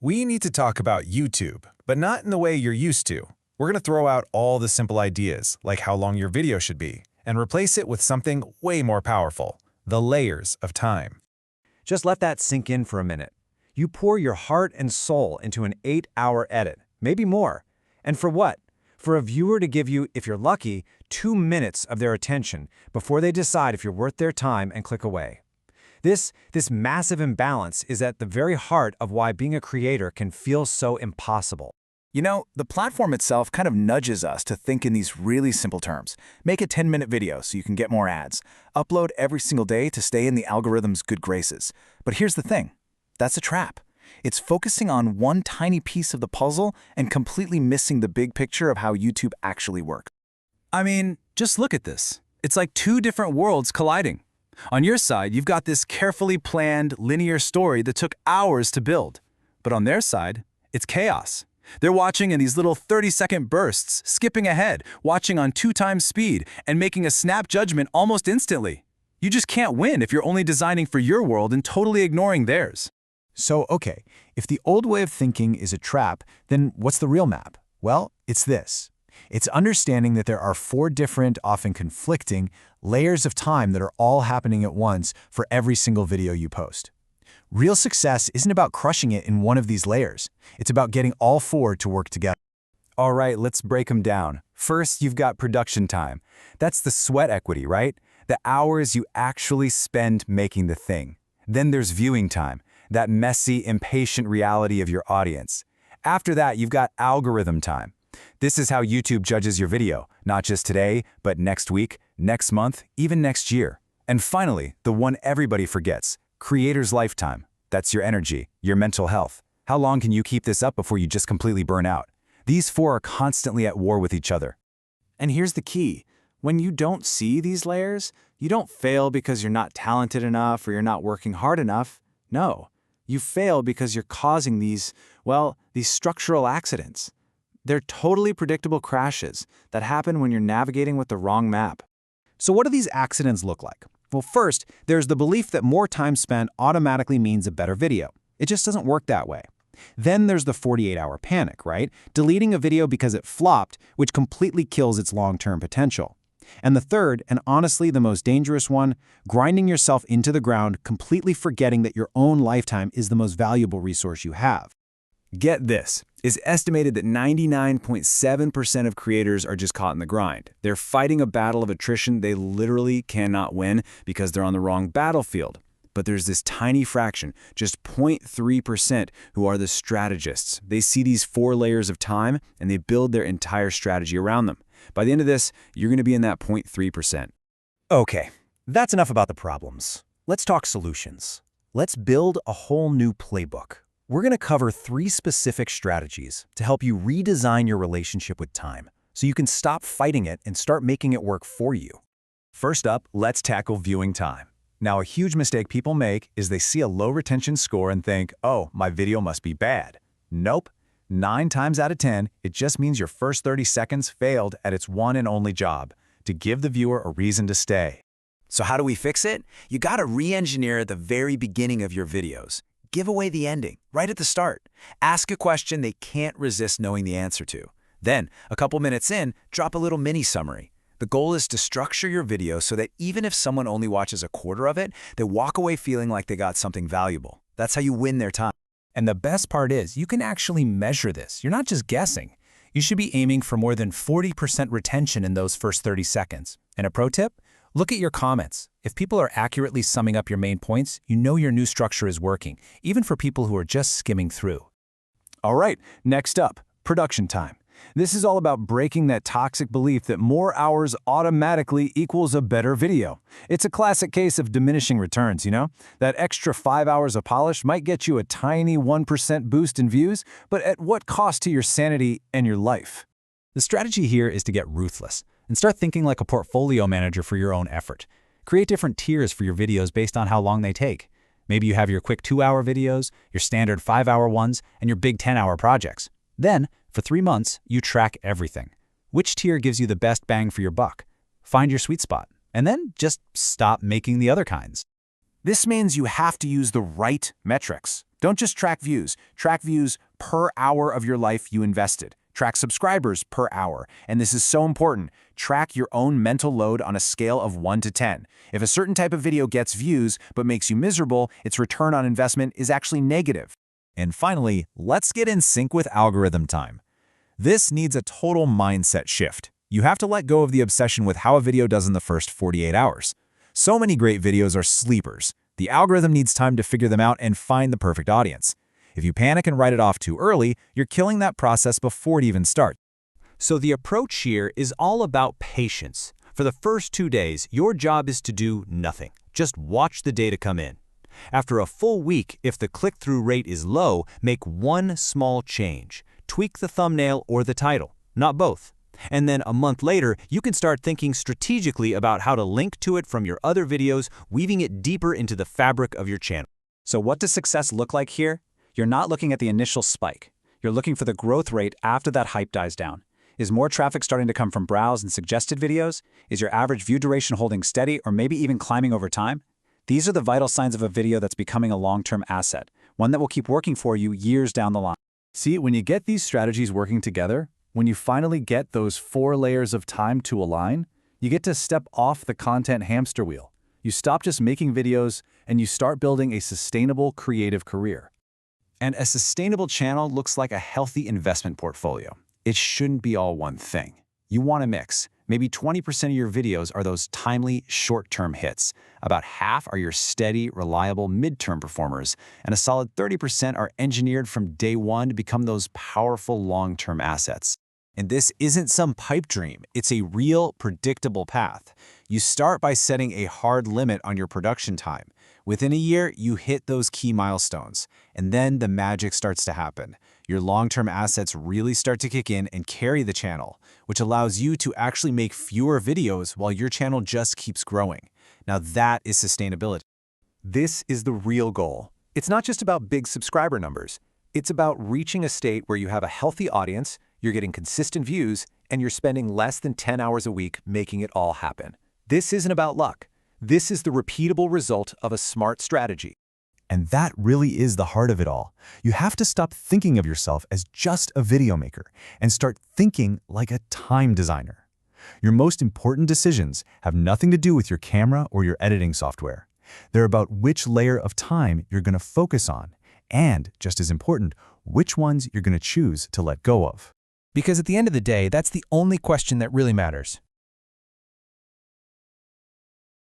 We need to talk about YouTube, but not in the way you're used to. We're going to throw out all the simple ideas, like how long your video should be, and replace it with something way more powerful, the layers of time. Just let that sink in for a minute. You pour your heart and soul into an 8-hour edit, maybe more. And for what? For a viewer to give you, if you're lucky, 2 minutes of their attention before they decide if you're worth their time and click away. This massive imbalance is at the very heart of why being a creator can feel so impossible. You know, the platform itself kind of nudges us to think in these really simple terms. Make a 10-minute video so you can get more ads. Upload every single day to stay in the algorithm's good graces. But here's the thing. That's a trap. It's focusing on one tiny piece of the puzzle and completely missing the big picture of how YouTube actually works. I mean, just look at this. It's like two different worlds colliding. On your side, you've got this carefully planned, linear story that took hours to build. But on their side, it's chaos. They're watching in these little 30-second bursts, skipping ahead, watching on 2x speed, and making a snap judgment almost instantly. You just can't win if you're only designing for your world and totally ignoring theirs. So, okay, if the old way of thinking is a trap, then what's the real map? Well, it's this. It's understanding that there are 4 different, often conflicting, layers of time that are all happening at once for every single video you post. Real success isn't about crushing it in one of these layers. It's about getting all 4 to work together. All right, let's break them down. First, you've got production time. That's the sweat equity, right? The hours you actually spend making the thing. Then there's viewing time, that messy, impatient reality of your audience. After that, you've got algorithm time. This is how YouTube judges your video, not just today, but next week, next month, even next year. And finally, the one everybody forgets, creator's lifetime. That's your energy, your mental health. How long can you keep this up before you just completely burn out? These 4 are constantly at war with each other. And here's the key. When you don't see these layers, you don't fail because you're not talented enough or you're not working hard enough. No, you fail because you're causing these structural accidents. They're totally predictable crashes that happen when you're navigating with the wrong map. So what do these accidents look like? Well, first, there's the belief that more time spent automatically means a better video. It just doesn't work that way. Then there's the 48-hour panic, right? Deleting a video because it flopped, which completely kills its long-term potential. And the third, and honestly the most dangerous one, grinding yourself into the ground, completely forgetting that your own lifetime is the most valuable resource you have. Get this. It's estimated that 99.7% of creators are just caught in the grind. They're fighting a battle of attrition they literally cannot win because they're on the wrong battlefield. But there's this tiny fraction, just 0.3%, who are the strategists. They see these 4 layers of time and they build their entire strategy around them. By the end of this, you're going to be in that 0.3%. Okay, that's enough about the problems. Let's talk solutions. Let's build a whole new playbook. We're going to cover 3 specific strategies to help you redesign your relationship with time so you can stop fighting it and start making it work for you. First up, let's tackle viewing time. Now, a huge mistake people make is they see a low retention score and think, oh, my video must be bad. Nope. 9 times out of 10, it just means your first 30 seconds failed at its one and only job, to give the viewer a reason to stay. So how do we fix it? You gotta re-engineer the very beginning of your videos. Give away the ending, right at the start. Ask a question they can't resist knowing the answer to. Then, a couple minutes in, drop a little mini summary. The goal is to structure your video so that even if someone only watches a quarter of it, they walk away feeling like they got something valuable. That's how you win their time. And the best part is, you can actually measure this. You're not just guessing. You should be aiming for more than 40% retention in those first 30 seconds. And a pro tip? Look at your comments. If people are accurately summing up your main points, you know your new structure is working, even for people who are just skimming through. All right, next up, production time. This is all about breaking that toxic belief that more hours automatically equals a better video. It's a classic case of diminishing returns, you know? That extra 5 hours of polish might get you a tiny 1% boost in views, but at what cost to your sanity and your life? The strategy here is to get ruthless and start thinking like a portfolio manager for your own effort. Create different tiers for your videos based on how long they take. Maybe you have your quick 2-hour videos, your standard 5-hour ones, and your big 10-hour projects. Then, for 3 months, you track everything. Which tier gives you the best bang for your buck? Find your sweet spot, and then just stop making the other kinds. This means you have to use the right metrics. Don't just track views per hour of your life you invested. Track subscribers per hour. And this is so important. Track your own mental load on a scale of 1 to 10. If a certain type of video gets views but makes you miserable, its return on investment is actually negative. And finally, let's get in sync with algorithm time. This needs a total mindset shift. You have to let go of the obsession with how a video does in the first 48 hours. So many great videos are sleepers. The algorithm needs time to figure them out and find the perfect audience. If you panic and write it off too early, you're killing that process before it even starts. So the approach here is all about patience. For the first 2 days, your job is to do nothing. Just watch the data come in. After a full week, if the click-through rate is low, make one small change. Tweak the thumbnail or the title, not both. And then a month later, you can start thinking strategically about how to link to it from your other videos, weaving it deeper into the fabric of your channel. So what does success look like here? You're not looking at the initial spike. You're looking for the growth rate after that hype dies down. Is more traffic starting to come from browse and suggested videos? Is your average view duration holding steady or maybe even climbing over time? These are the vital signs of a video that's becoming a long-term asset, one that will keep working for you years down the line. See, when you get these strategies working together, when you finally get those 4 layers of time to align, you get to step off the content hamster wheel. You stop just making videos and you start building a sustainable creative career. And a sustainable channel looks like a healthy investment portfolio. It shouldn't be all one thing. You want a mix. Maybe 20% of your videos are those timely, short-term hits. About half are your steady, reliable, mid-term performers. And a solid 30% are engineered from day one to become those powerful long-term assets. And this isn't some pipe dream. It's a real, predictable path. You start by setting a hard limit on your production time. Within a year, you hit those key milestones. And then the magic starts to happen. Your long-term assets really start to kick in and carry the channel, which allows you to actually make fewer videos while your channel just keeps growing. Now that is sustainability. This is the real goal. It's not just about big subscriber numbers. It's about reaching a state where you have a healthy audience, you're getting consistent views, and you're spending less than 10 hours a week making it all happen. This isn't about luck. This is the repeatable result of a smart strategy. And that really is the heart of it all. You have to stop thinking of yourself as just a video maker and start thinking like a time designer. Your most important decisions have nothing to do with your camera or your editing software. They're about which layer of time you're going to focus on, and, just as important, which ones you're going to choose to let go of. Because at the end of the day, that's the only question that really matters.